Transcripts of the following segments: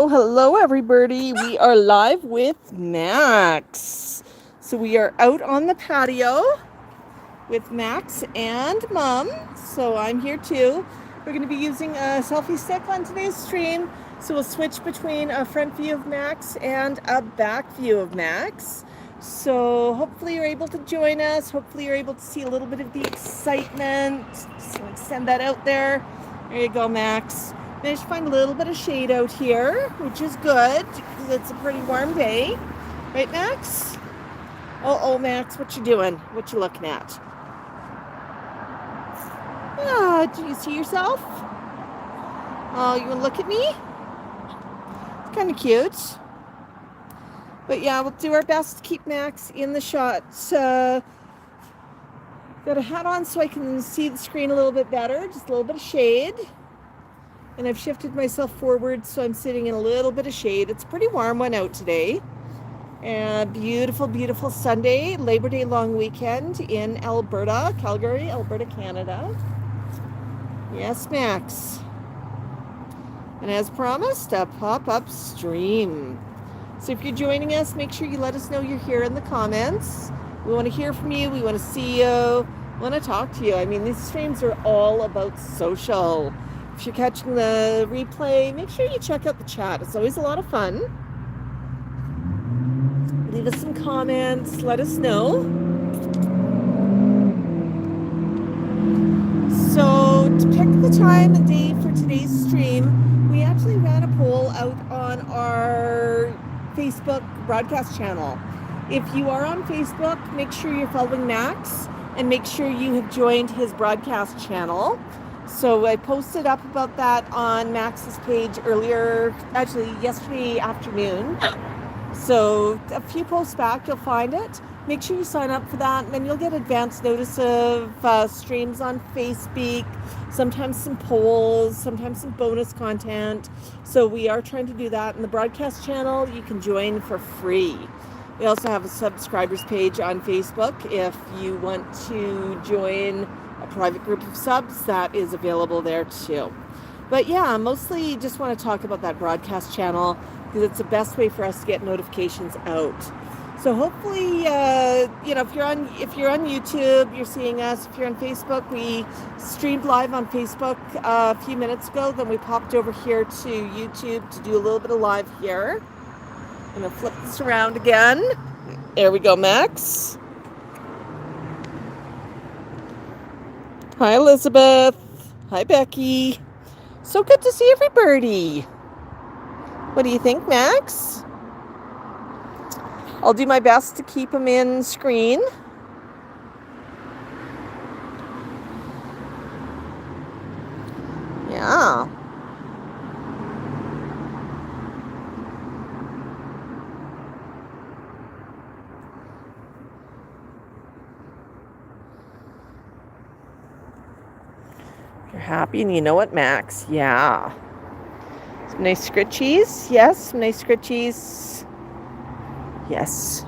Oh, hello, everybody. We are live with Max. So we are out on the patio with Max and Mom. So I'm here too. We're going to be using a selfie stick on today's stream. So we'll switch between a front view of Max and a back view of Max. So hopefully you're able to join us. Hopefully you're able to see a little bit of the excitement. Just going to send that out there. There you go, Max. Managed to find a little bit of shade out here, which is good because it's a pretty warm day. Right, Max? Oh, Max, what you doing? What you looking at? Do you see yourself? Oh, you want to look at me? It's kind of cute. But yeah, we'll do our best to keep Max in the shot. Got a hat on so I can see the screen a little bit better. Just a little bit of shade. And I've shifted myself forward so I'm sitting in a little bit of shade. It's a pretty warm one out today. And beautiful, beautiful Sunday, Labor Day long weekend in Alberta, Calgary, Alberta, Canada. Yes, Max. And as promised, a pop-up stream. So if you're joining us, make sure you let us know you're here in the comments. We want to hear from you. We want to see you. We want to talk to you. I mean, these streams are all about social. If you're catching the replay, make sure you check out the chat. It's always a lot of fun. Leave us some comments. Let us know. So to pick the time and day for today's stream, we actually ran a poll out on our Facebook broadcast channel. If you are on Facebook, make sure you're following Max and make sure you have joined his broadcast channel. So I posted up about that on Max's page earlier, actually yesterday afternoon. So a few posts back, you'll find it. Make sure you sign up for that, and then you'll get advance notice of streams on Facebeak, sometimes some polls, sometimes some bonus content. So we are trying to do that in the broadcast channel. You can join for free. We also have a subscribers page on Facebook. If you want to join a private group of subs, that is available there too. But yeah, mostly just want to talk about that broadcast channel because it's the best way for us to get notifications out. So hopefully, if you're on YouTube, you're seeing us. If you're on Facebook, we streamed live on Facebook a few minutes ago. Then we popped over here to YouTube to do a little bit of live here. I'm gonna flip this around again. There we go, Max. Hi, Elizabeth. Hi, Becky. So good to see everybody. What do you think, Max? I'll do my best to keep them in screen. Yeah. You're happy and you know what, Max? Yeah. Some nice scritchies. Yes, some nice scritchies. Yes.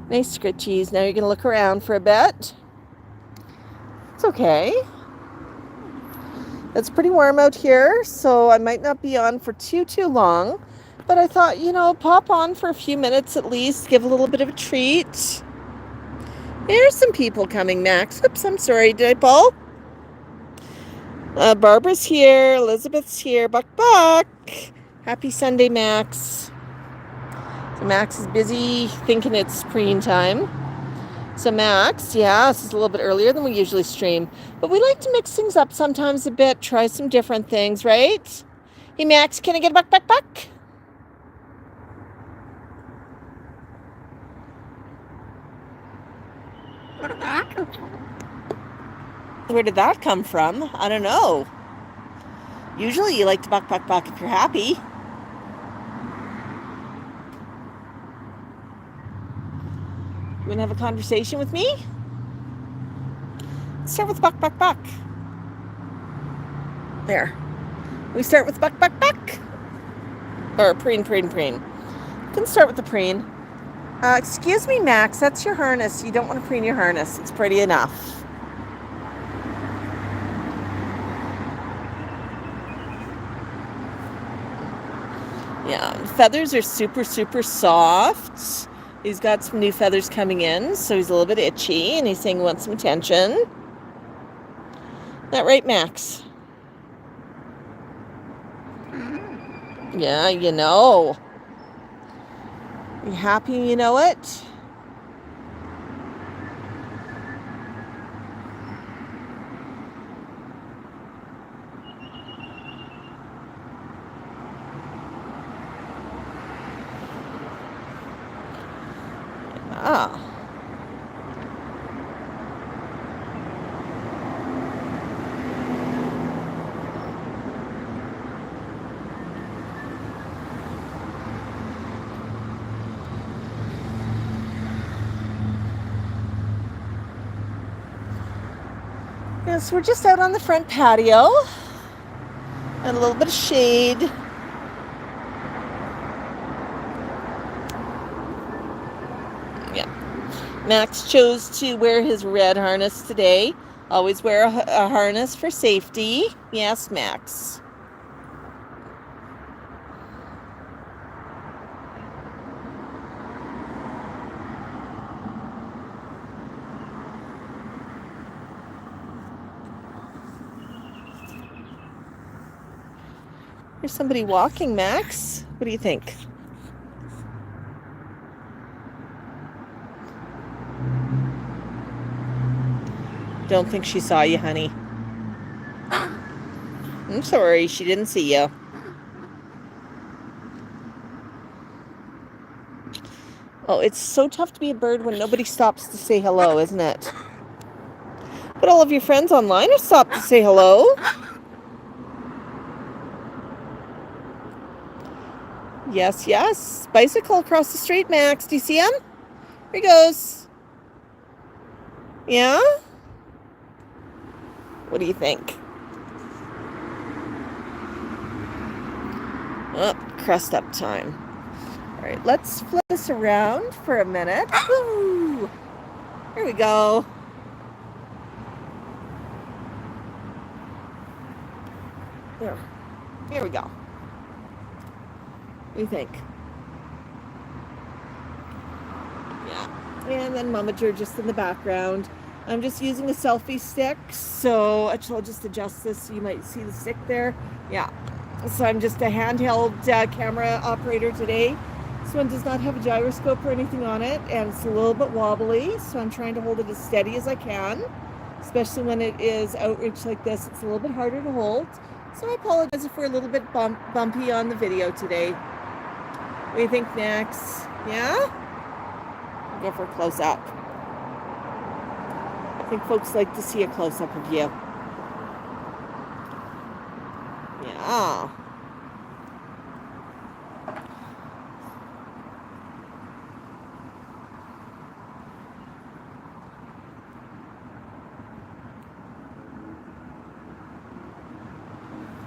Nice scritchies. Now you're going to look around for a bit. It's okay. It's pretty warm out here, so I might not be on for too long. But I thought, pop on for a few minutes at least, give a little bit of a treat. There's some people coming, Max. Oops, I'm sorry. Did I fall? Barbara's here. Elizabeth's here. Buck. Happy Sunday, Max. So Max is busy thinking it's preen time. So Max, yeah, this is a little bit earlier than we usually stream. But we like to mix things up sometimes a bit, try some different things, right? Hey, Max, can I get a buck? Where did that come from? I don't know. Usually you like to buck if you're happy. You want to have a conversation with me? Let's start with buck. There. We start with buck. Or preen. You can start with the preen. Excuse me, Max, that's your harness. You don't want to preen your harness. It's pretty enough. Yeah, feathers are super, super soft. He's got some new feathers coming in, so he's a little bit itchy, and he's saying he wants some attention. That right, Max? Yeah, you know. You happy you know it? Ah. Yes, we're just out on the front patio. And a little bit of shade. Yeah. Max chose to wear his red harness today. Always wear a harness for safety. Yes, Max. There's somebody walking, Max. What do you think? Don't think she saw you, honey. I'm sorry, she didn't see you. Oh, it's so tough to be a bird when nobody stops to say hello, isn't it? But all of your friends online have stopped to say hello. Yes, yes. Bicycle across the street, Max. Do you see him? Here he goes. Yeah? What do you think? Oh, crust up time. All right, let's flip this around for a minute. Woo! Here we go. There. Here we go. What do you think? Yeah. And then Momager just in the background. I'm just using a selfie stick, so I'll just adjust this so you might see the stick there. Yeah. So I'm just a handheld camera operator today. This one does not have a gyroscope or anything on it, and it's a little bit wobbly, so I'm trying to hold it as steady as I can, especially when it is outreach like this. It's a little bit harder to hold, so I apologize if we're a little bit bumpy on the video today. What do you think, Max? Yeah? I'll go for a close-up. I think folks like to see a close-up of you. Yeah.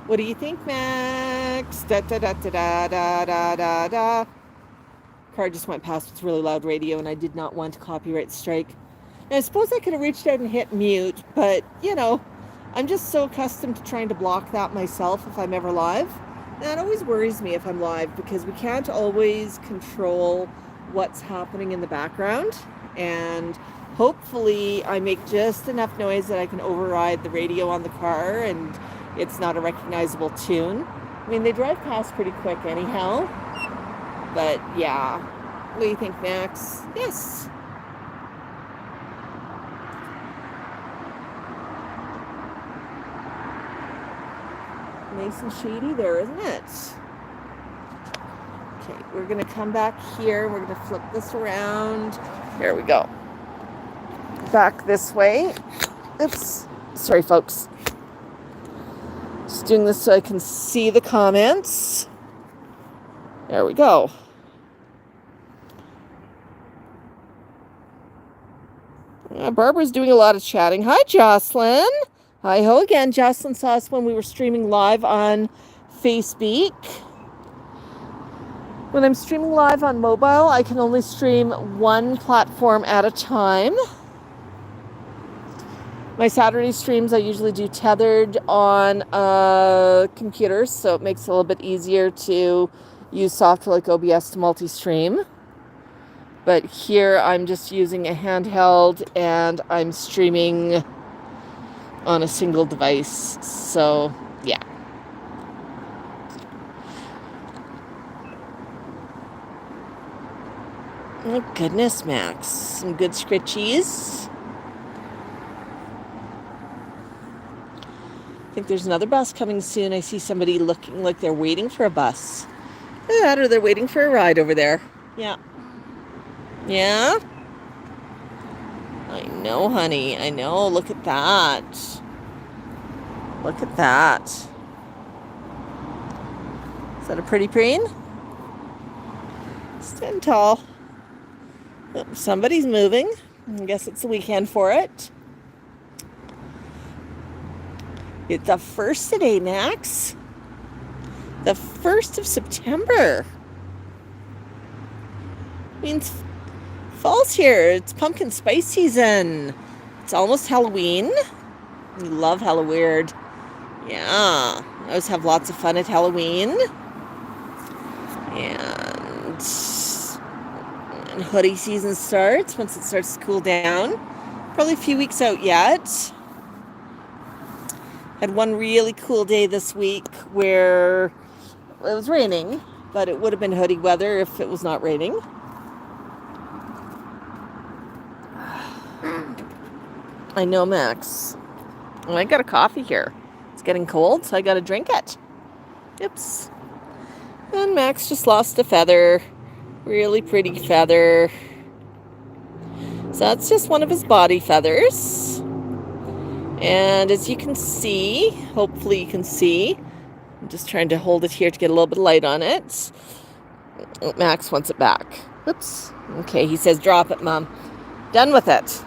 What do you think, Max? Da da da da da da da da da. Car just went past with really loud radio, and I did not want a copyright strike. And I suppose I could have reached out and hit mute, but you know, I'm just so accustomed to trying to block that myself if I'm ever live. And that always worries me if I'm live, because we can't always control what's happening in the background. And hopefully I make just enough noise that I can override the radio on the car and it's not a recognizable tune. I mean, they drive past pretty quick anyhow. But yeah. What do you think, Max? Yes. Nice and shady there, isn't it? Okay, we're going to come back here. We're going to flip this around. There we go. Back this way. Oops. Sorry, folks. Just doing this so I can see the comments. There we go. Barbara's doing a lot of chatting. Hi, Jocelyn. Hi ho again. Jocelyn saw us when we were streaming live on Facebeak. When I'm streaming live on mobile, I can only stream one platform at a time. My Saturday streams I usually do tethered on a computer, so it makes it a little bit easier to use SoftLink OBS to multi-stream. But here I'm just using a handheld and I'm streaming on a single device. So, yeah. Oh, goodness, Max. Some good scritchies. I think there's another bus coming soon. I see somebody looking like they're waiting for a bus. That or they're waiting for a ride over there. Yeah. Yeah? I know, honey. I know. Look at that. Look at that. Is that a pretty preen? Stand tall. Oh, somebody's moving. I guess it's the weekend for it. It's the 1st today, Max. The 1st of September. Means fall's here. It's pumpkin spice season. It's almost Halloween. We love Halloween. Yeah. I always have lots of fun at Halloween. And hoodie season starts once it starts to cool down. Probably a few weeks out yet. Had one really cool day this week where it was raining, but it would have been hoodie weather if it was not raining. I know, Max. Well, I got a coffee here. It's getting cold, so I got to drink it. Oops. And Max just lost a feather. Really pretty feather. So that's just one of his body feathers. And as you can see, hopefully you can see, I'm just trying to hold it here to get a little bit of light on it. Max wants it back. Oops. Okay, he says, drop it, Mom. Done with it.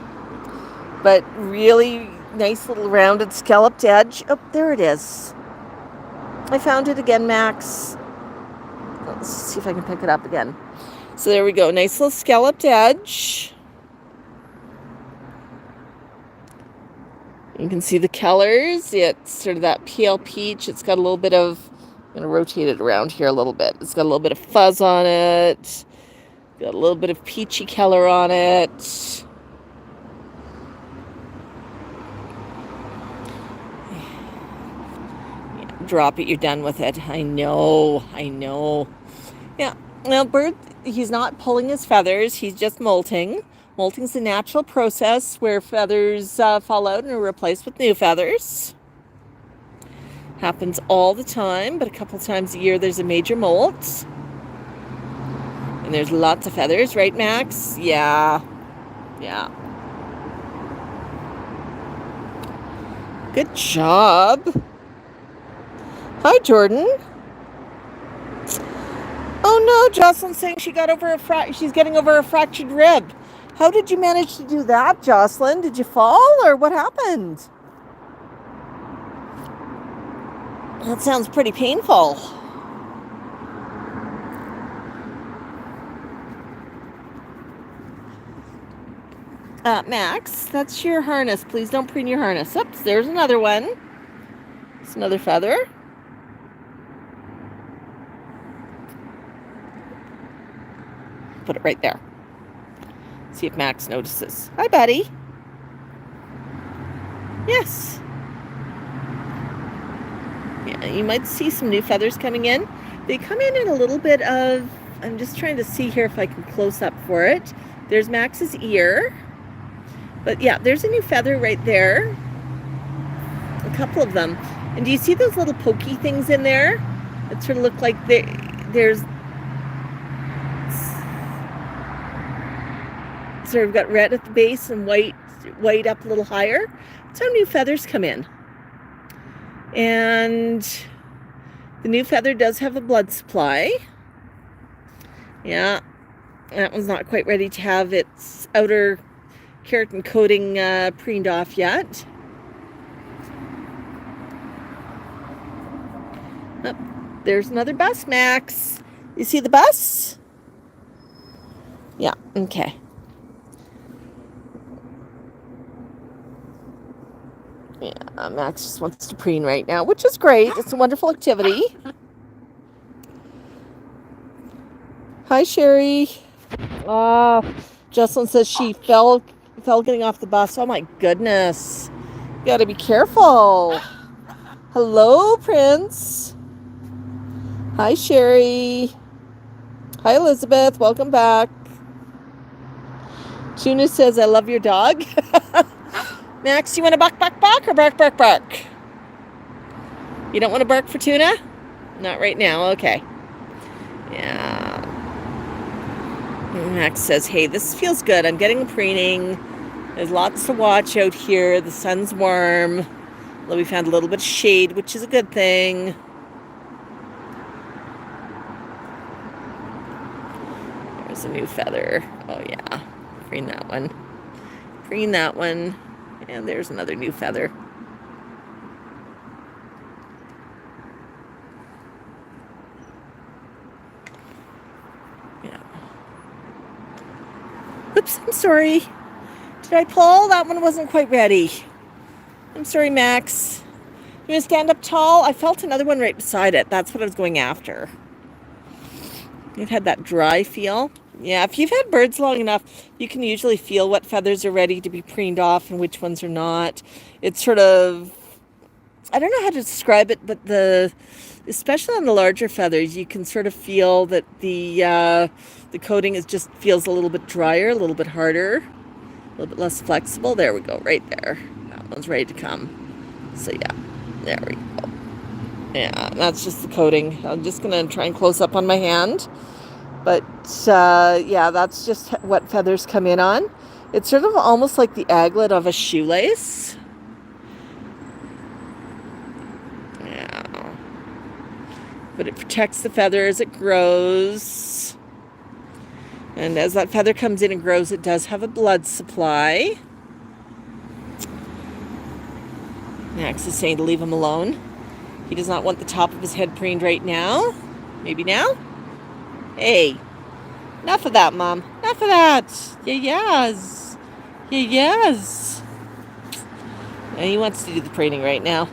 But really nice little rounded scalloped edge. Oh, there it is. I found it again, Max. Let's see if I can pick it up again. So there we go. Nice little scalloped edge. You can see the colors. It's sort of that pale peach. It's got a little bit of, I'm going to rotate it around here a little bit. It's got a little bit of fuzz on it. Got a little bit of peachy color on it. Yeah, drop it, you're done with it. I know. Yeah, now bird, he's not pulling his feathers. He's just molting. Molting's a natural process where feathers fall out and are replaced with new feathers. Happens all the time, but a couple times a year there's a major molt. And there's lots of feathers, right, Max? Yeah. Good job. Hi, Jordan. Oh no, Jocelyn's saying she's getting over a fractured rib. How did you manage to do that, Jocelyn? Did you fall or what happened? That sounds pretty painful. Max, that's your harness. Please don't preen your harness. Oops, there's another one. It's another feather. Put it right there. See if Max notices. Hi, buddy. Yes. Yeah, you might see some new feathers coming in. They come in a little bit of, I'm just trying to see here if I can close up for it. There's Max's ear. But yeah, there's a new feather right there. A couple of them. And do you see those little pokey things in there? That sort of look like there's sort of got red at the base and white up a little higher. That's how new feathers come in. And the new feather does have a blood supply. Yeah, that one's not quite ready to have its outer keratin coating preened off yet. Oh, there's another bus, Max. You see the bus? Yeah, okay. Yeah, Max just wants to preen right now, which is great. It's a wonderful activity. Hi, Sherry. Jocelyn says she fell getting off the bus. Oh my goodness. You gotta be careful. Hello, Prince. Hi, Sherry. Hi, Elizabeth. Welcome back. Tuna says, I love your dog. Max, you want to bark, bark, bark, or bark, bark, bark? You don't want to bark for Tuna? Not right now. Okay. Yeah. Max says, hey, this feels good. I'm getting a preening. There's lots to watch out here. The sun's warm. Although we found a little bit of shade, which is a good thing. There's a new feather. Oh, yeah. Preen that one. Preen that one. And there's another new feather. Yeah. Oops, I'm sorry. Did I pull? That one wasn't quite ready. I'm sorry, Max. You want to stand up tall? I felt another one right beside it. That's what I was going after. It had that dry feel. Yeah, if you've had birds long enough, you can usually feel what feathers are ready to be preened off and which ones are not. It's sort of, I don't know how to describe it, but especially on the larger feathers, you can sort of feel that the coating just feels a little bit drier, a little bit harder, a little bit less flexible. There we go, right there. That one's ready to come. So yeah, there we go. Yeah, that's just the coating. I'm just going to try and close up on my hand. But yeah, that's just what feathers come in on. It's sort of almost like the aglet of a shoelace. Yeah. But it protects the feather as it grows. And as that feather comes in and grows, it does have a blood supply. Max is saying to leave him alone. He does not want the top of his head preened right now. Maybe now? Hey, enough of that, Mom. Enough of that. Yes. Yes. And he wants to do the preening right now.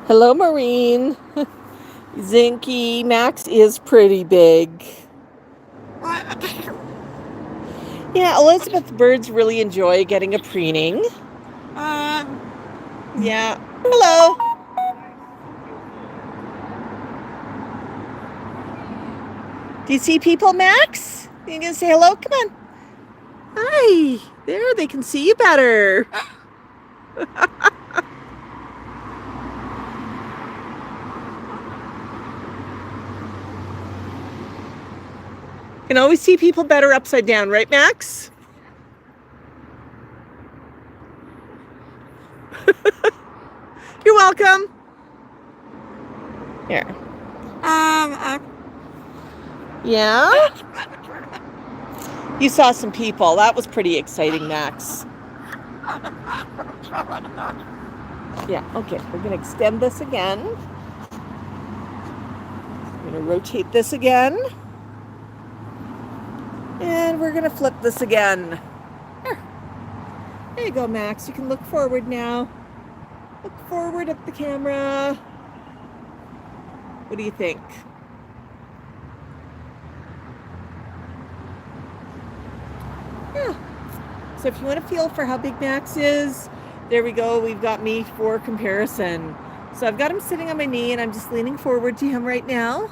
Hello, Maureen. Zinky. Max is pretty big. Yeah, Elizabeth birds really enjoy getting a preening. Yeah. Hello. Do you see people, Max? You gonna say hello? Come on. Hi. There, they can see you better. You can always see people better upside down, right, Max? You're welcome. Here. Yeah? You saw some people. That was pretty exciting, Max. Yeah, okay. We're going to extend this again. I'm going to rotate this again. And we're going to flip this again. There you go, Max. You can look forward now. Look forward at the camera. What do you think? Yeah. So if you want to feel for how big Max is, there we go. We've got me for comparison. So I've got him sitting on my knee and I'm just leaning forward to him right now.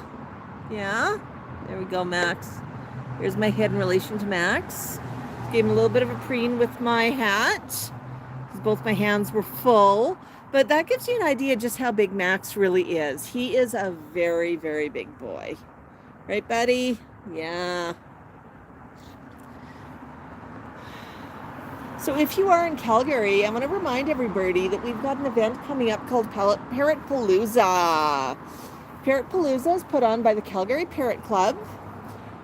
Yeah. There we go, Max. Here's my head in relation to Max. Gave him a little bit of a preen with my hat, because both my hands were full. But that gives you an idea just how big Max really is. He is a very, very big boy. Right, buddy? Yeah. So if you are in Calgary, I want to remind everybody that we've got an event coming up called Parrot Palooza. Parrot Palooza is put on by the Calgary Parrot Club.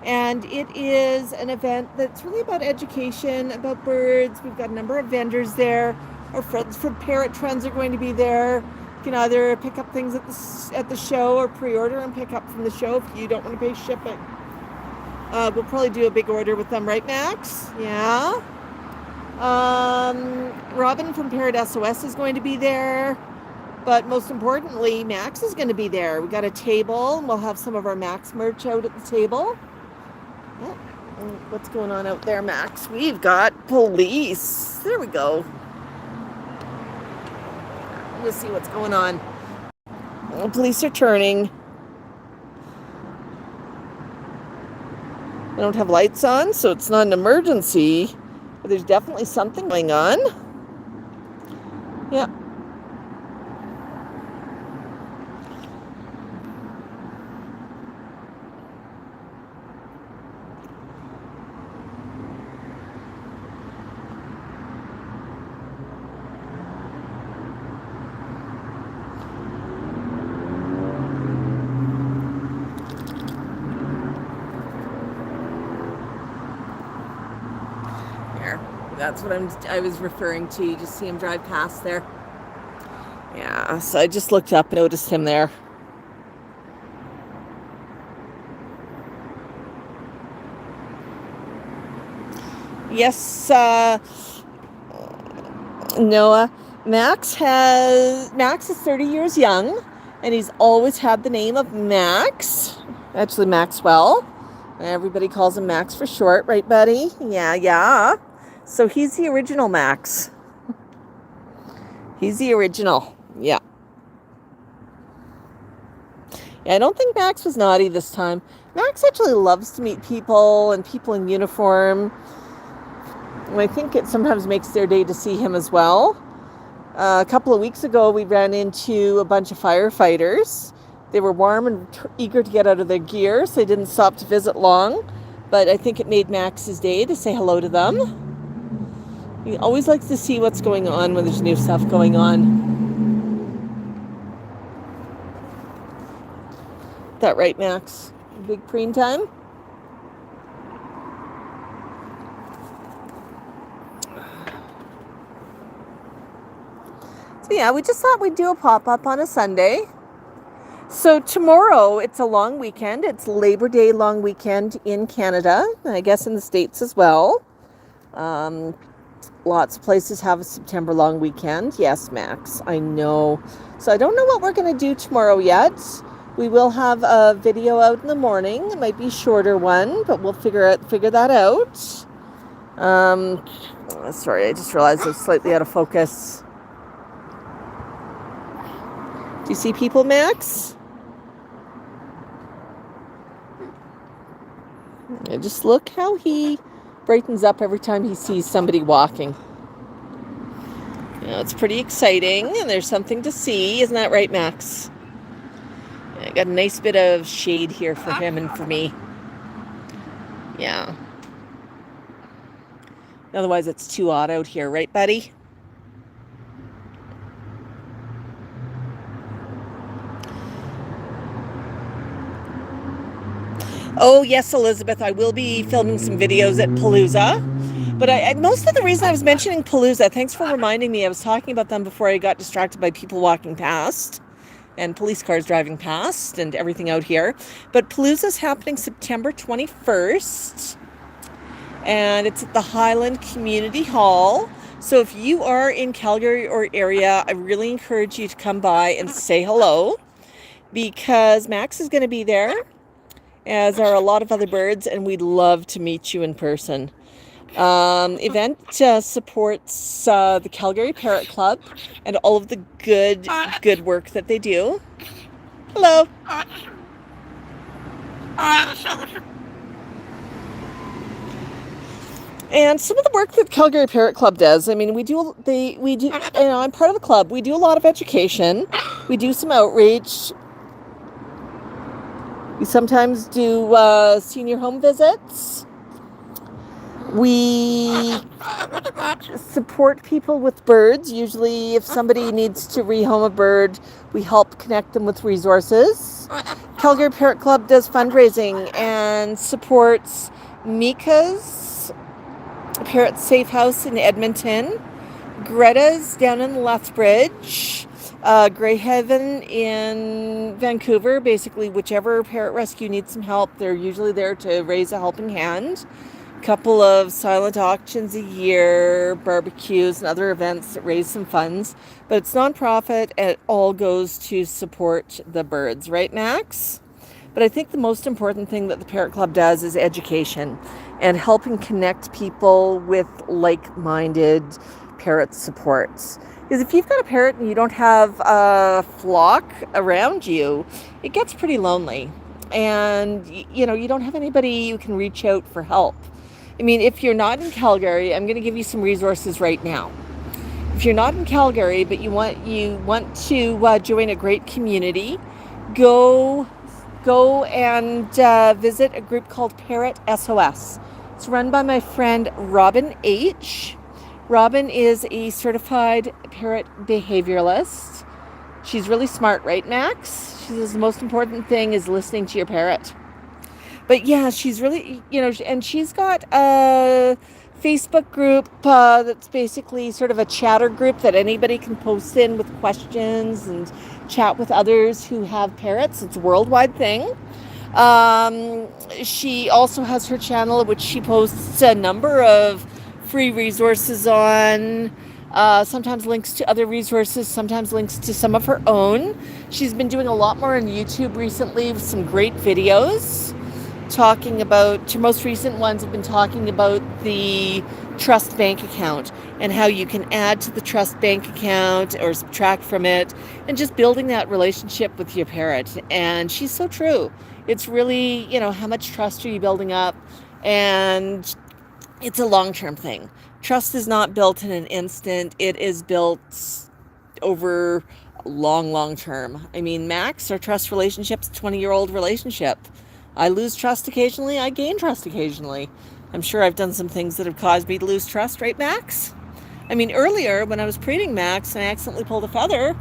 And it is an event that's really about education, about birds. We've got a number of vendors there. Our friends from Parrot Trends are going to be there. You can either pick up things at the show or pre-order and pick up from the show if you don't want to pay shipping. We'll probably do a big order with them, right, Max? Yeah? Robin from Parrot SOS is going to be there. But most importantly, Max is going to be there. We got a table, and we'll have some of our Max merch out at the table. Yeah. What's going on out there, Max? We've got police. There we go. Let's see what's going on. The police are turning. I don't have lights on, so it's not an emergency. But there's definitely something going on. Yeah. That's what I was referring to. You just see him drive past there. Yeah, so I just looked up and noticed him there. Yes, Noah. Max is 30 years young, and he's always had the name of Max. Actually, Maxwell. Everybody calls him Max for short, right, buddy? Yeah. So he's the original Max. He's the original. Yeah. I don't think Max was naughty this time. Max actually loves to meet people and people in uniform. And I think it sometimes makes their day to see him as well. A couple of weeks ago, we ran into a bunch of firefighters. They were warm and eager to get out of their gear, so they didn't stop to visit long. But I think it made Max's day to say hello to them. He always likes to see what's going on when there's new stuff going on. Is that right, Max? Big preen time? So yeah, we just thought we'd do a pop-up on a Sunday. So tomorrow, it's a long weekend. It's Labor Day long weekend in Canada, I guess in the States as well. Lots of places have a September long weekend. Yes, Max, I know. So I don't know what we're going to do tomorrow yet. We will have a video out in the morning. It might be a shorter one, but we'll figure that out. Sorry, I just realized I was slightly out of focus. Do you see people, Max? Yeah, just look how he brightens up every time he sees somebody walking. You know, it's pretty exciting, and there's something to see. Isn't that right, Max? I got a nice bit of shade here for him and for me. Yeah. Otherwise, it's too hot out here, right, buddy? Oh, yes, Elizabeth, I will be filming some videos at Palooza. But most of the reason I was mentioning Palooza, thanks for reminding me, I was talking about them before I got distracted by people walking past and police cars driving past and everything out here. But Palooza is happening September 21st, and it's at the Highland Community Hall. So if you are in Calgary or area, I really encourage you to come by and say hello, because Max is going to be there, as are a lot of other birds, and we'd love to meet you in person. Event supports the Calgary Parrot Club and all of the good work that they do. Hello. And some of the work that Calgary Parrot Club does, I mean, we do, I'm part of the club. We do a lot of education. We do some outreach. We sometimes do senior home visits. We support people with birds. Usually if somebody needs to rehome a bird, we help connect them with resources. Calgary Parrot Club does fundraising and supports Mika's Parrot Safe House in Edmonton, Greta's down in Lethbridge, Greyhaven in Vancouver. Basically, whichever parrot rescue needs some help, they're usually there to raise a helping hand. couple of silent auctions a year, barbecues and other events that raise some funds, but it's nonprofit and it all goes to support the birds, right, Max? But I think the most important thing that the Parrot Club does is education and helping connect people with like-minded parrot supports. Because if you've got a parrot and you don't have a flock around you, it gets pretty lonely. And, you don't have anybody you can reach out for help. I mean, if you're not in Calgary, I'm going to give you some resources right now. If you're not in Calgary, but you want to join a great community, go and visit a group called Parrot SOS. It's run by my friend Robin H. Robin is a certified parrot behavioralist. She's really smart, right, Max? She says the most important thing is listening to your parrot. But yeah, she's really, and she's got a Facebook group that's basically sort of a chatter group that anybody can post in with questions and chat with others who have parrots. It's a worldwide thing. She also has her channel, which she posts a number of free resources on, sometimes links to other resources, sometimes links to some of her own. She's been doing a lot more on YouTube recently with some great videos talking about, her most recent ones have been talking about the trust bank account and how you can add to the trust bank account or subtract from it and just building that relationship with your parrot. And she's so true. It's really, how much trust are you building up? And it's a long-term thing. Trust is not built in an instant. It is built over long term. I mean, Max, our trust relationship's a 20-year-old relationship. I lose trust occasionally. I gain trust occasionally. I'm sure I've done some things that have caused me to lose trust, right, Max? I mean, earlier when I was preening Max and I accidentally pulled a feather,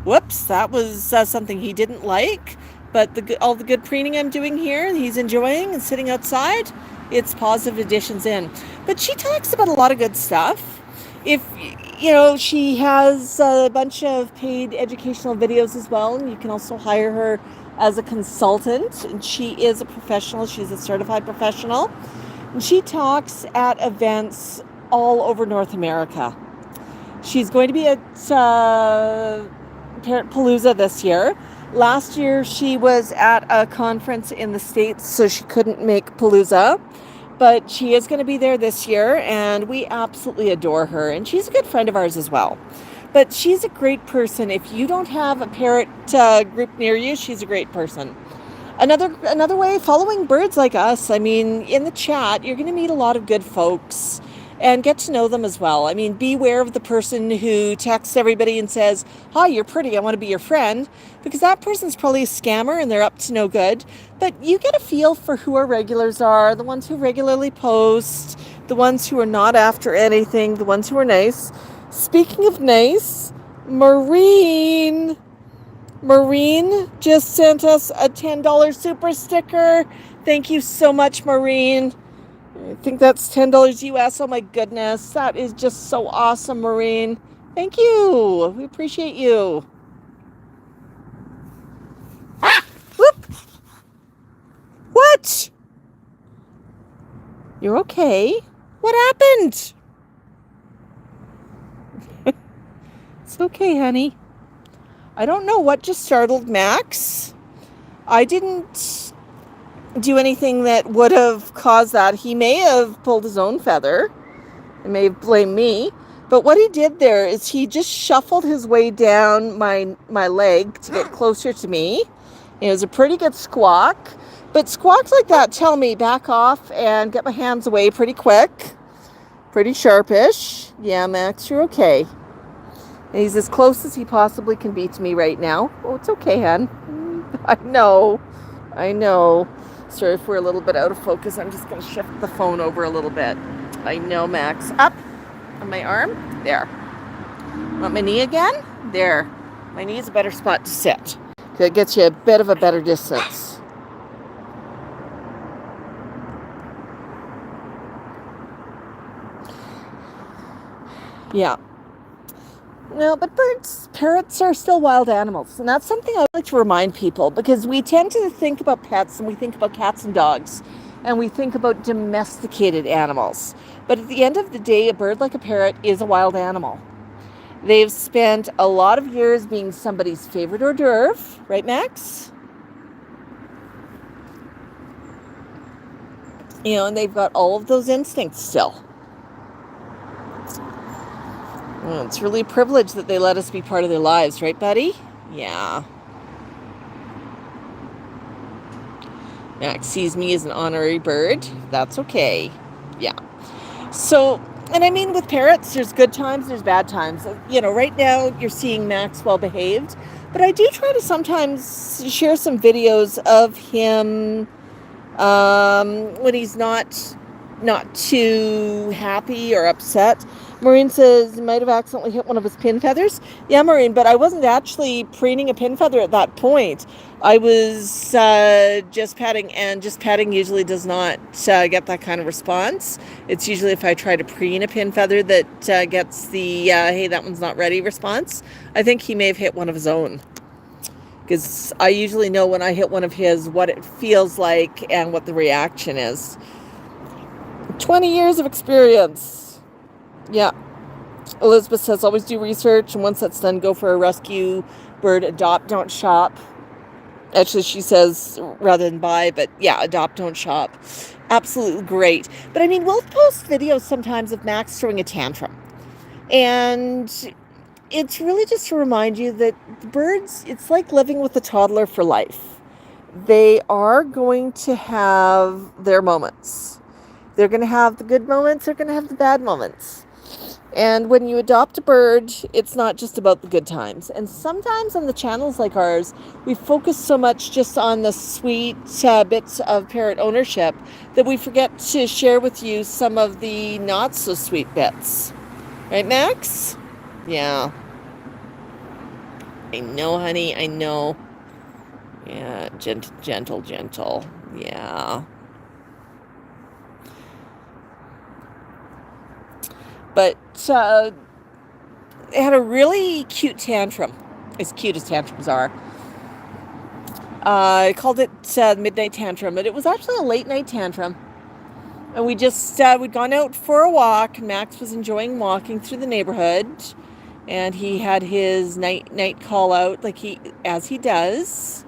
whoops, that was something he didn't like. But all the good preening I'm doing here, he's enjoying and sitting outside, it's positive additions in. But she talks about a lot of good stuff. If, she has a bunch of paid educational videos as well, and you can also hire her as a consultant. And she is a professional. She's a certified professional. And she talks at events all over North America. She's going to be at Parrot Palooza this year. Last year, she was at a conference in the States, so she couldn't make Palooza. But she is going to be there this year, and we absolutely adore her. And she's a good friend of ours as well. But she's a great person. If you don't have a parrot group near you, she's a great person. Another way, following birds like us. I mean, in the chat, you're going to meet a lot of good folks and get to know them as well. I mean, beware of the person who texts everybody and says, "Hi, you're pretty, I want to be your friend," because that person's probably a scammer and they're up to no good. But you get a feel for who our regulars are, the ones who regularly post, the ones who are not after anything, the ones who are nice. Speaking of nice, Maureen just sent us a $10 super sticker. Thank you so much, Maureen. I think that's $10 US. Oh my goodness. That is just so awesome, Maureen. Thank you. We appreciate you. Whoop. What? You're okay? What happened? It's okay, honey. I don't know what just startled Max. I didn't do anything that would have caused that. He may have pulled his own feather and may have blamed me. But what he did there is he just shuffled his way down my leg to get closer to me. It was a pretty good squawk. But squawks like that tell me back off and get my hands away pretty quick. Pretty sharpish. Yeah, Max, you're okay. And he's as close as he possibly can be to me right now. Oh, it's okay, hon. I know. Sorry if we're a little bit out of focus. I'm just going to shift the phone over a little bit. I know, Max. Up on my arm. There. Want my knee again? There. My knee is a better spot to sit. It gets you a bit of a better distance. Yeah. No, but parrots are still wild animals. And that's something I like to remind people, because we tend to think about pets and we think about cats and dogs. and we think about domesticated animals. But at the end of the day, a bird like a parrot is a wild animal. They've spent a lot of years being somebody's favorite hors d'oeuvre, right, Max? You know, and they've got all of those instincts still. Well, it's really a privilege that they let us be part of their lives, right, buddy? Yeah. Max sees me as an honorary bird. That's okay. Yeah. So, and I mean, with parrots, there's good times, there's bad times. You know, right now you're seeing Max well behaved, but I do try to sometimes share some videos of him when he's not too happy or upset. Maureen says, might have accidentally hit one of his pin feathers. Yeah, Maureen, but I wasn't actually preening a pin feather at that point. I was just petting, and just petting usually does not get that kind of response. It's usually if I try to preen a pin feather that gets the, hey, that one's not ready response. I think he may have hit one of his own, because I usually know when I hit one of his what it feels like and what the reaction is. 20 years of experience. Yeah. Elizabeth says, always do research, and once that's done, go for a rescue bird. Adopt, don't shop. Actually, she says rather than buy, but yeah, adopt, don't shop. Absolutely great. But I mean, we'll post videos sometimes of Max throwing a tantrum. And it's really just to remind you that the birds, it's like living with a toddler for life. They are going to have their moments. They're going to have the good moments, they're going to have the bad moments. And when you adopt a bird, it's not just about the good times. And sometimes on the channels like ours, we focus so much just on the sweet bits of parrot ownership that we forget to share with you some of the not so sweet bits. Right, Max? Yeah. I know, honey, I know. Yeah, gentle. Yeah. But it had a really cute tantrum, as cute as tantrums are. I called it midnight tantrum, but it was actually a late night tantrum. And we just, we'd gone out for a walk. Max was enjoying walking through the neighborhood, and he had his night call out as he does.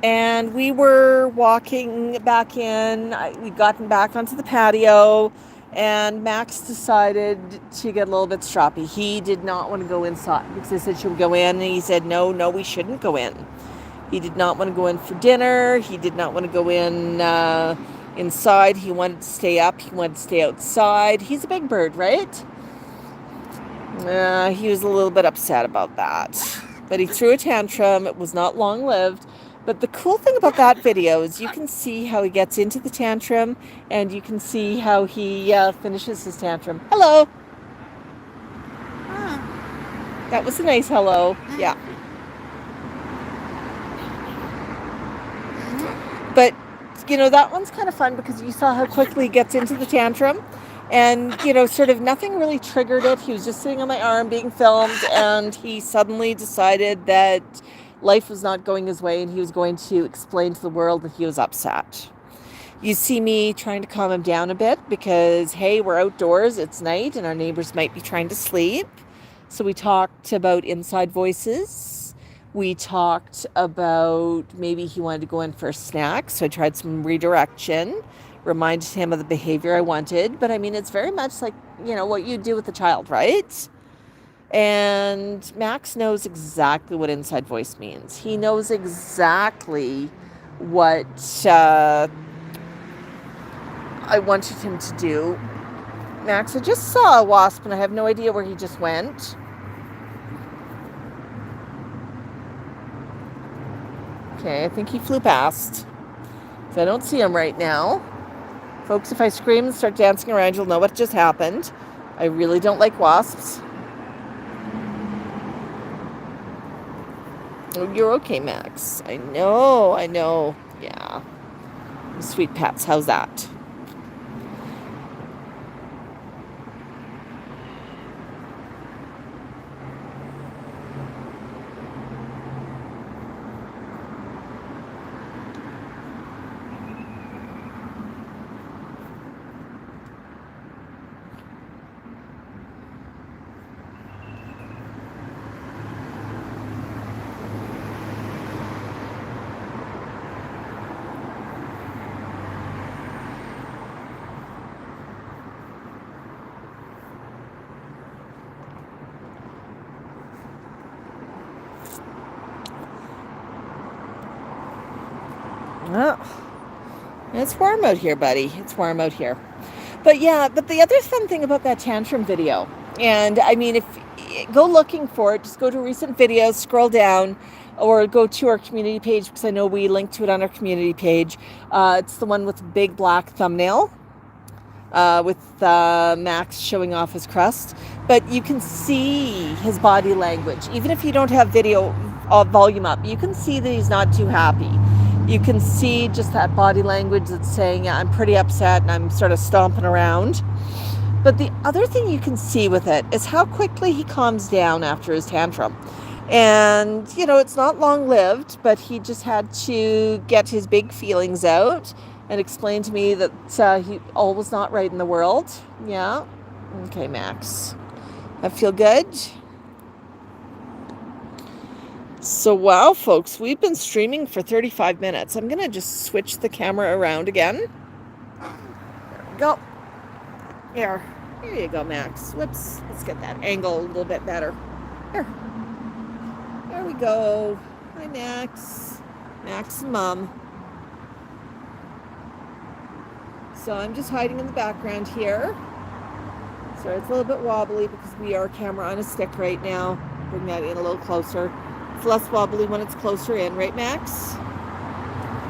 And we were walking back in. We'd gotten back onto the patio, and Max decided to get a little bit stroppy. He did not want to go inside because I said, should we go in? And he said, no, we shouldn't go in. He did not want to go in for dinner. He did not want to go in inside. He wanted to stay up. He wanted to stay outside. He's a big bird, right? He was a little bit upset about that. But he threw a tantrum. It was not long-lived. But the cool thing about that video is you can see how he gets into the tantrum, and you can see how he finishes his tantrum. Hello. That was a nice hello. Yeah. But, you know, that one's kind of fun because you saw how quickly he gets into the tantrum. And, you know, sort of nothing really triggered it. He was just sitting on my arm being filmed, and he suddenly decided that life was not going his way, and he was going to explain to the world that he was upset. You see me trying to calm him down a bit because, hey, we're outdoors, it's night, and our neighbors might be trying to sleep. So we talked about inside voices. We talked about maybe he wanted to go in for a snack, so I tried some redirection, reminded him of the behavior I wanted. But I mean, it's very much like, you know, what you do with a child, right? And Max knows exactly what inside voice means. He knows exactly what I wanted him to do. Max, I just saw a wasp, and I have no idea where he just went. Okay, I think he flew past. So I don't see him right now. Folks, if I scream and start dancing around, you'll know what just happened. I really don't like wasps. Oh, you're okay, Max. I know. Yeah. Sweet pets, how's that? Oh, it's warm out here, buddy. It's warm out here. But yeah, but the other fun thing about that tantrum video, and I mean, if go looking for it, just go to recent videos, scroll down, or go to our community page, because I know we link to it on our community page. It's the one with the big black thumbnail, with Max showing off his crust. But you can see his body language. Even if you don't have video volume up, you can see that he's not too happy. You can see just that body language that's saying, yeah, I'm pretty upset and I'm sort of stomping around. But the other thing you can see with it is how quickly he calms down after his tantrum. And, you know, it's not long-lived, but he just had to get his big feelings out and explain to me that all was not right in the world. Yeah. Okay, Max. I feel good. So, wow, folks, we've been streaming for 35 minutes. I'm going to just switch the camera around again. There we go. There you go, Max. Whoops. Let's get that angle a little bit better. There we go. Hi, Max. Max and Mom. So I'm just hiding in the background here. Sorry, it's a little bit wobbly because we are camera on a stick right now. Bring that in a little closer. It's less wobbly when it's closer in, right, Max?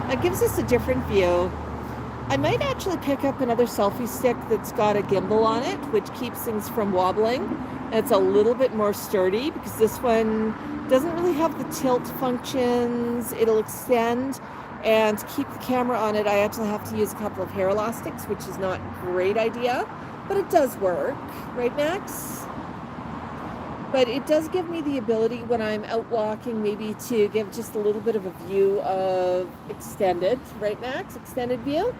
That gives us a different view. I might actually pick up another selfie stick that's got a gimbal on it, which keeps things from wobbling. And it's a little bit more sturdy because this one doesn't really have the tilt functions. It'll extend, and to keep the camera on it, I actually have to use a couple of hair elastics, which is not a great idea, but it does work, right, Max? But it does give me the ability when I'm out walking maybe to give just a little bit of a view of extended, right, Max? Extended view?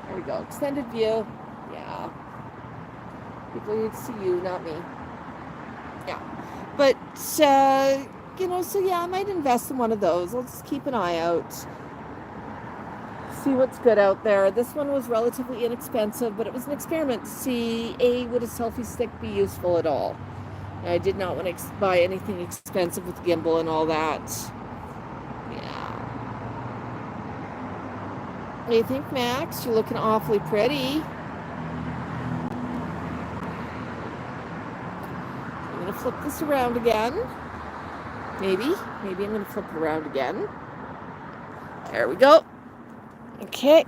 There we go, extended view. Yeah. People need to see you, not me. Yeah. But, you know, so yeah, I might invest in one of those. I'll just keep an eye out. See what's good out there. This one was relatively inexpensive, but it was an experiment to see, would a selfie stick be useful at all? I did not want to buy anything expensive with gimbal and all that. Yeah. What do you think, Max? You're looking awfully pretty. I'm going to flip this around again. Maybe I'm going to flip it around again. There we go. Okay.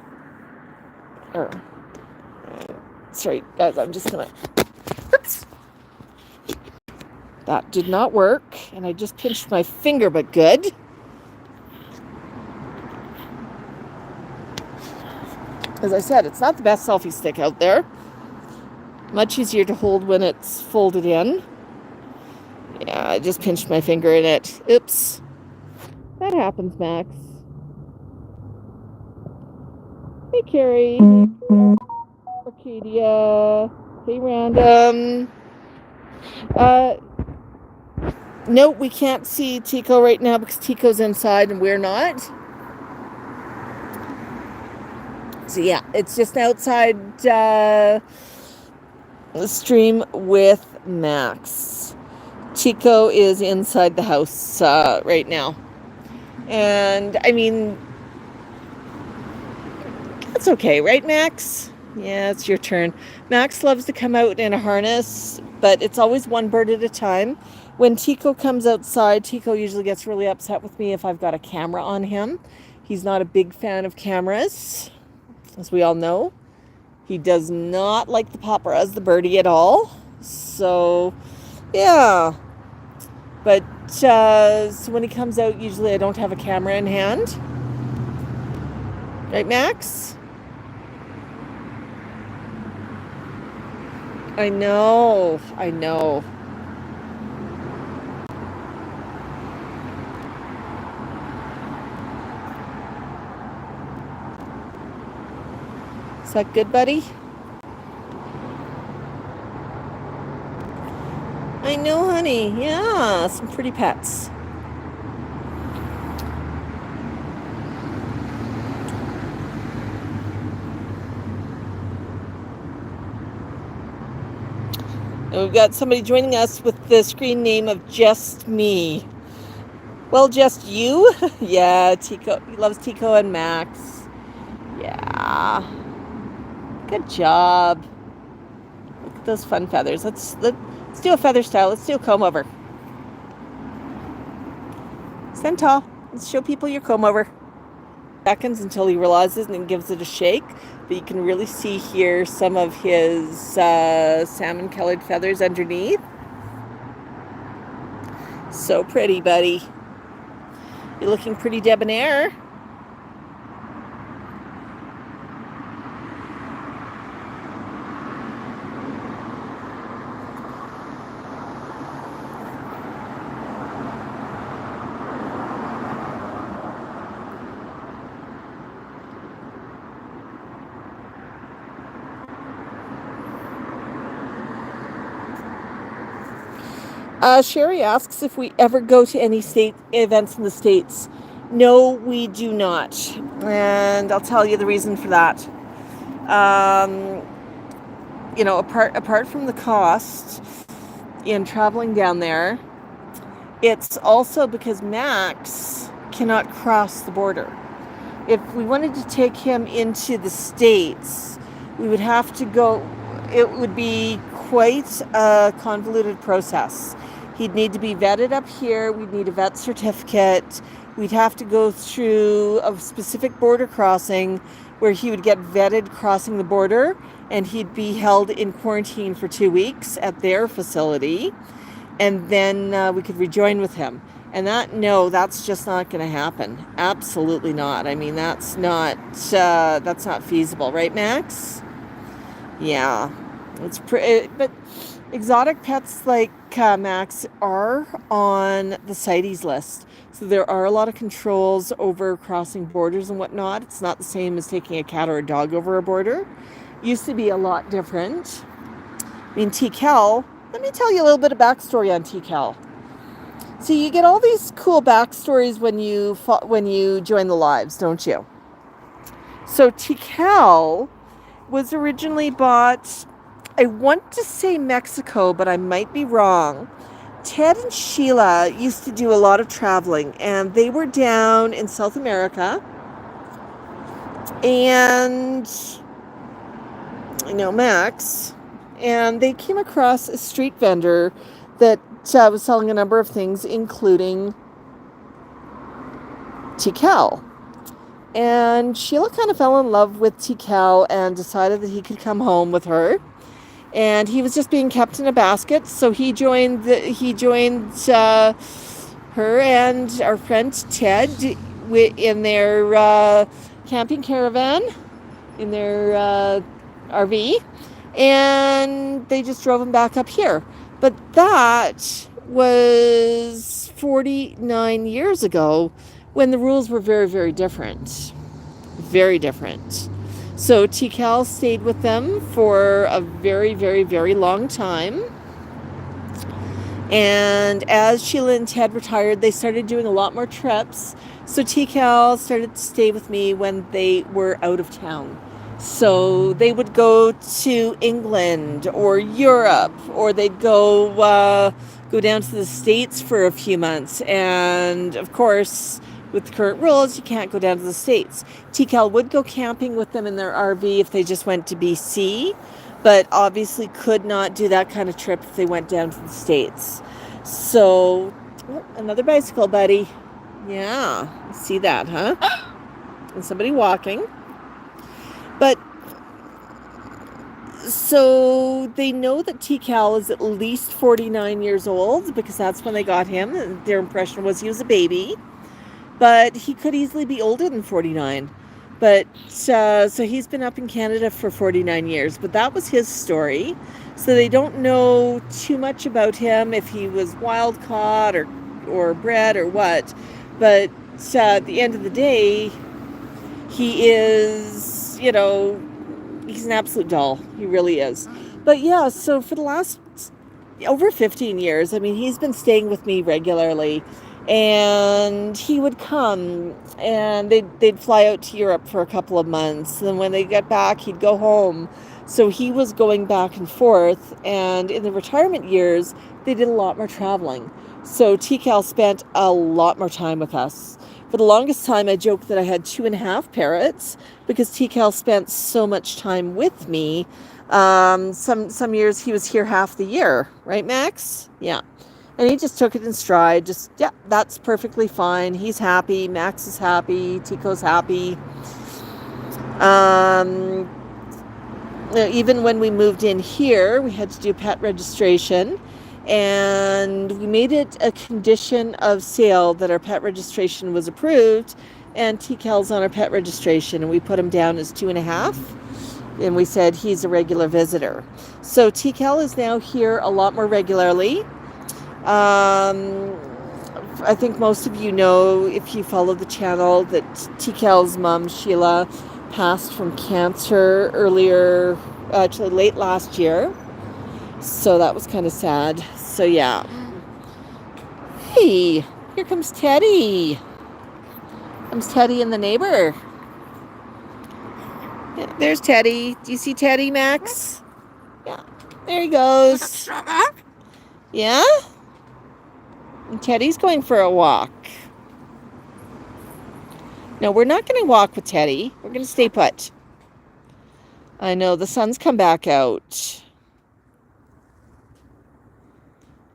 Sorry, guys, I'm just going to... Oops. That did not work, and I just pinched my finger, but good. As I said, it's not the best selfie stick out there. Much easier to hold when it's folded in. Yeah, I just pinched my finger in it. Oops. That happens, Max. Hey, Carrie. Arcadia. Hey, Random. No, we can't see Tico right now because Tico's inside and we're not. So yeah, it's just outside the stream with Max. Tico is inside the house right now. And I mean, that's okay, right, Max? Yeah, it's your turn. Max loves to come out in a harness, but it's always one bird at a time. When Tico comes outside, Tico usually gets really upset with me if I've got a camera on him. He's not a big fan of cameras, as we all know. He does not like the paparazzi, the birdie, at all. So, yeah. But, so when he comes out, usually I don't have a camera in hand. Right, Max? I know. Is that good, buddy? I know, honey. Yeah, some pretty pets. And we've got somebody joining us with the screen name of Just Me. Well, just you? Yeah, Tico. He loves Tico and Max. Yeah. Good job. Look at those fun feathers. Let's do a feather style. Let's do a comb over. Stand tall. Let's show people your comb over. Seconds until he realizes and gives it a shake. But you can really see here some of his salmon colored feathers underneath. So pretty, buddy. You're looking pretty debonair. Sherry asks if we ever go to any state events in the States. No, we do not. And I'll tell you the reason for that. Apart from the cost in traveling down there, it's also because Max cannot cross the border. If we wanted to take him into the States, we would have to go, it would be quite a convoluted process. He'd need to be vetted up here. We'd need a vet certificate. We'd have to go through a specific border crossing where he would get vetted crossing the border, and he'd be held in quarantine for 2 weeks at their facility, and then we could rejoin with him. And that's just not going to happen. Absolutely not. I mean, that's not feasible, right, Max? Yeah, it's pretty. But exotic pets like Max are on the CITES list. So there are a lot of controls over crossing borders and whatnot. It's not the same as taking a cat or a dog over a border. Used to be a lot different. I mean, Tico, let me tell you a little bit of backstory on Tico. So you get all these cool backstories when you join the lives, don't you? So Tico was originally bought, I want to say Mexico, but I might be wrong. Ted and Sheila used to do a lot of traveling, and they were down in South America. And, Max, and they came across a street vendor that was selling a number of things, including Tico. And Sheila kind of fell in love with Tico and decided that he could come home with her. And he was just being kept in a basket, so he joined her and our friend Ted in their camping caravan, in their RV, and they just drove him back up here. But that was 49 years ago, when the rules were very, very different. Very different. So Tical stayed with them for a very, very, very long time. And as Sheila and Ted retired, they started doing a lot more trips. So Tical started to stay with me when they were out of town. So they would go to England or Europe, or they'd go down to the States for a few months. And of course, with the current rules, you can't go down to the States. Tical would go camping with them in their RV if they just went to BC, but obviously could not do that kind of trip if they went down to the States. So, another bicycle, buddy. Yeah, see that, huh? And somebody walking. But, so they know that Tical is at least 49 years old, because that's when they got him, and their impression was he was a baby. But he could easily be older than 49. But so he's been up in Canada for 49 years. But that was his story. So they don't know too much about him, if he was wild caught or bred or what. But at the end of the day, he is, he's an absolute doll. He really is. But yeah, so for the last over 15 years, I mean, he's been staying with me regularly. And he would come, and they'd fly out to Europe for a couple of months. And when they get back, he'd go home. So he was going back and forth. And in the retirement years, they did a lot more traveling. So TCal spent a lot more time with us. For the longest time, I joked that I had 2.5 parrots because TCal spent so much time with me. Some years he was here half the year, right, Max? Yeah. And he just took it in stride. Just, yeah, that's perfectly fine. He's happy. Max is happy. Tico's happy. Even when we moved in here, we had to do pet registration. And we made it a condition of sale that our pet registration was approved. And TCal's on our pet registration. And we put him down as 2.5. And we said he's a regular visitor. So TCal is now here a lot more regularly. I think most of you know, if you follow the channel, that TCal's mom, Sheila, passed from cancer earlier, actually late last year. So that was kind of sad. So yeah. Hey, here comes Teddy. Comes Teddy and the neighbor. Yeah, there's Teddy. Do you see Teddy, Max? Yeah, there he goes. Yeah? And Teddy's going for a walk. No, we're not going to walk with Teddy. We're going to stay put. I know, the sun's come back out.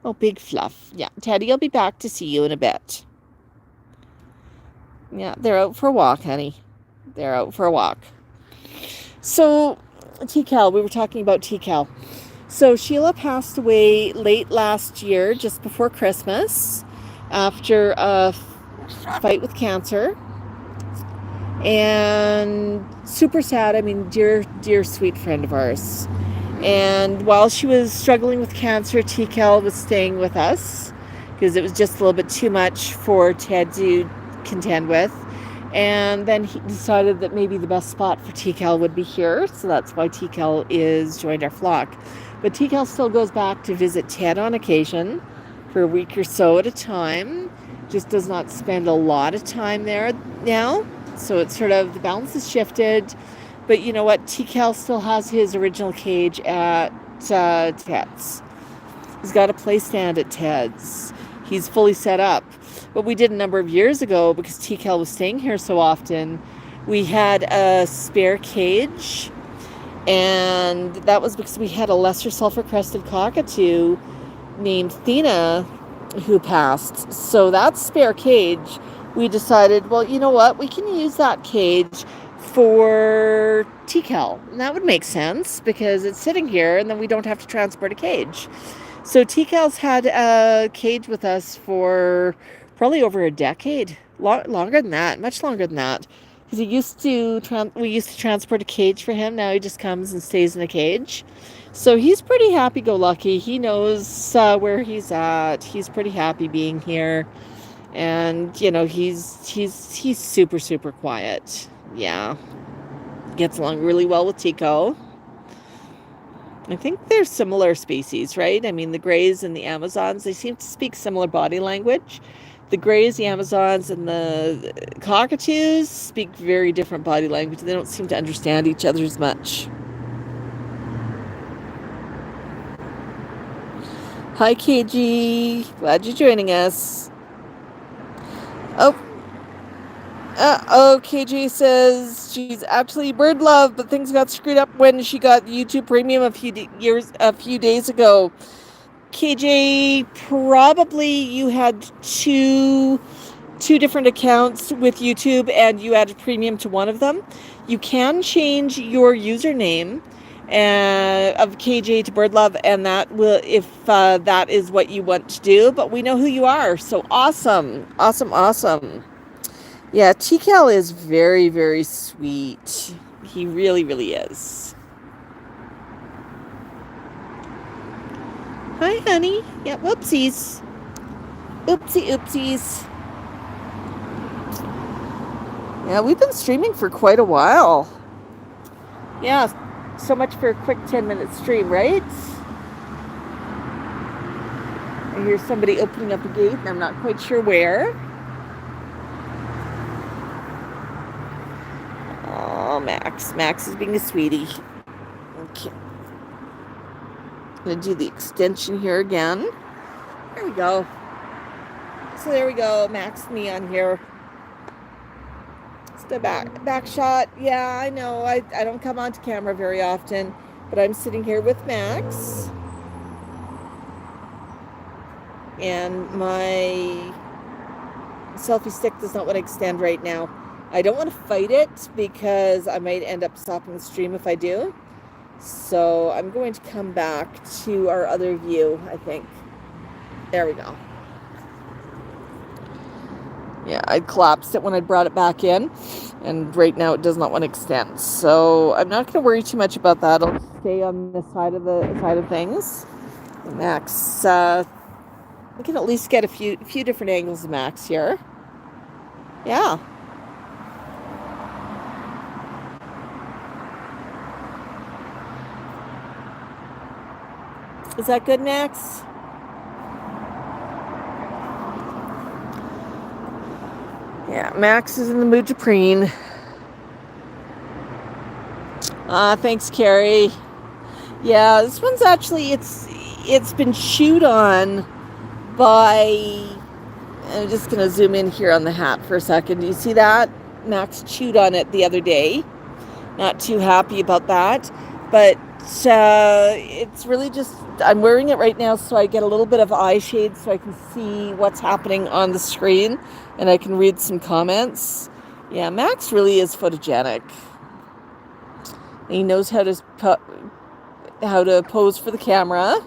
Oh, big fluff. Yeah, Teddy, I'll be back to see you in a bit. Yeah, they're out for a walk, honey. They're out for a walk. So, TCal, we were talking about TCal. So, Sheila passed away late last year, just before Christmas, after a fight with cancer. And super sad. I mean, dear, dear, sweet friend of ours. And while she was struggling with cancer, TCal was staying with us because it was just a little bit too much for Ted to contend with. And then he decided that maybe the best spot for TCal would be here. So that's why TCal is joined our flock. But TCal still goes back to visit Ted on occasion for a week or so at a time. Just does not spend a lot of time there now. So it's sort of, the balance has shifted. But you know what? TCal still has his original cage at Ted's. He's got a play stand at Ted's. He's fully set up. What we did a number of years ago, because TCal was staying here so often, we had a spare cage. And that was because we had a lesser sulfur-crested cockatoo named Thena who passed. So that spare cage, we decided, well, you know what? We can use that cage for TCal. And that would make sense because it's sitting here and then we don't have to transport a cage. So TCal's had a cage with us for probably over a decade. Longer than that, much longer than that. Because we used to transport a cage for him. Now he just comes and stays in a cage. So he's pretty happy-go-lucky. He knows where he's at. He's pretty happy being here. And, you know, he's super, super quiet. Yeah. Gets along really well with Tico. I think they're similar species, right? I mean, the Greys and the Amazons, they seem to speak similar body language. The Greys, the Amazons, and the cockatoos speak very different body language. They don't seem to understand each other as much. Hi, KG. Glad you're joining us. KJ says she's absolutely bird love, but things got screwed up when she got YouTube Premium a few days ago. KJ, probably you had two different accounts with YouTube and you added Premium to one of them. You can change your username of KJ to Birdlove, and that will, if that is what you want to do. But we know who you are, so awesome. Yeah, TCal is very, very sweet. He really, really is. Hi, honey. Yeah, whoopsies. Oopsies. Yeah, we've been streaming for quite a while. Yeah, so much for a quick 10-minute stream, right? I hear somebody opening up a gate, and I'm not quite sure where. Oh, Max is being a sweetie. Okay. I'm going to do the extension here again. There we go. So there we go, Max and me on here. It's the back shot. Yeah, I know. I don't come onto camera very often, but I'm sitting here with Max. And my selfie stick does not want to extend right now. I don't want to fight it because I might end up stopping the stream if I do. So I'm going to come back to our other view, I think. There we go. Yeah, I collapsed it when I brought it back in, and right now it does not want to extend. So I'm not going to worry too much about that. I'll stay on this side of things. Max, we can at least get a few different angles of Max here. Yeah. Is that good, Max? Yeah, Max is in the mood to preen. Thanks, Carrie. Yeah, this one's actually, it's been chewed on by, I'm just going to zoom in here on the hat for a second. Do you see that? Max chewed on it the other day. Not too happy about that. But it's really just, I'm wearing it right now so I get a little bit of eye shade so I can see what's happening on the screen and I can read some comments. Yeah, Max really is photogenic. He knows how to pose for the camera.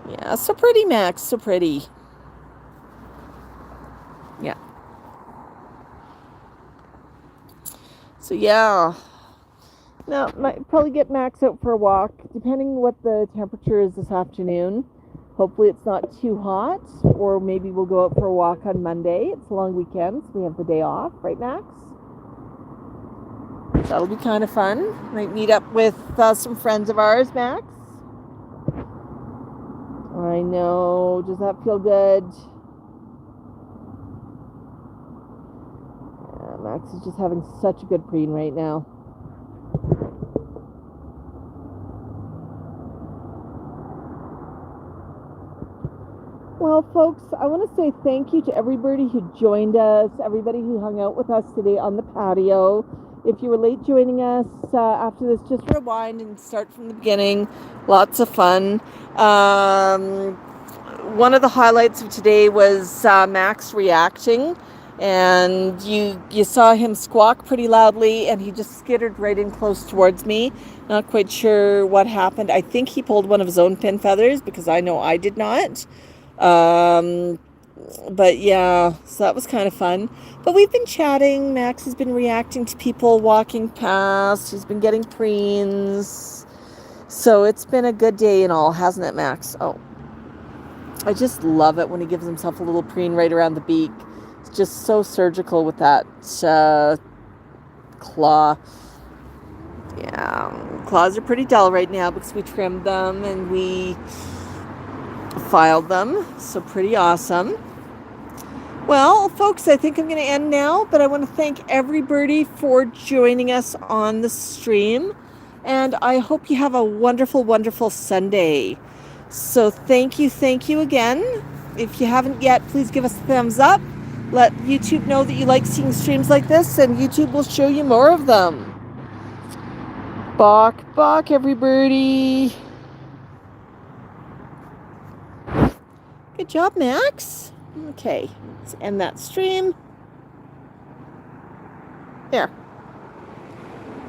Yeah, so pretty, Max, so pretty. Yeah. So yeah. Now, might probably get Max out for a walk, depending what the temperature is this afternoon. Hopefully it's not too hot, or maybe we'll go out for a walk on Monday. It's a long weekend, so we have the day off, right, Max? That'll be kind of fun. Might meet up with some friends of ours, Max. I know. Does that feel good? Yeah, Max is just having such a good preen right now. Well, folks, I want to say thank you to everybody who joined us, everybody who hung out with us today on the patio. If you were late joining us after this, just rewind and start from the beginning. Lots of fun. One of the highlights of today was Max reacting, and you saw him squawk pretty loudly, and he just skittered right in close towards me. Not quite sure what happened. I think he pulled one of his own pin feathers, because I know I did not. But yeah, so that was kind of fun. But we've been chatting. Max has been reacting to people walking past. He's been getting preens. So it's been a good day and all, hasn't it, Max? Oh, I just love it when he gives himself a little preen right around the beak. It's just so surgical with that claw. Yeah, claws are pretty dull right now because we trimmed them and we filed them. So pretty awesome. Well, folks, I think I'm going to end now, but I want to thank everybody for joining us on the stream, and I hope you have a wonderful, wonderful Sunday. So thank you again. If you haven't yet, please give us a thumbs up. Let YouTube know that you like seeing streams like this, and YouTube will show you more of them. Bok, everybody. Good job, Max. Okay, let's end that stream. There.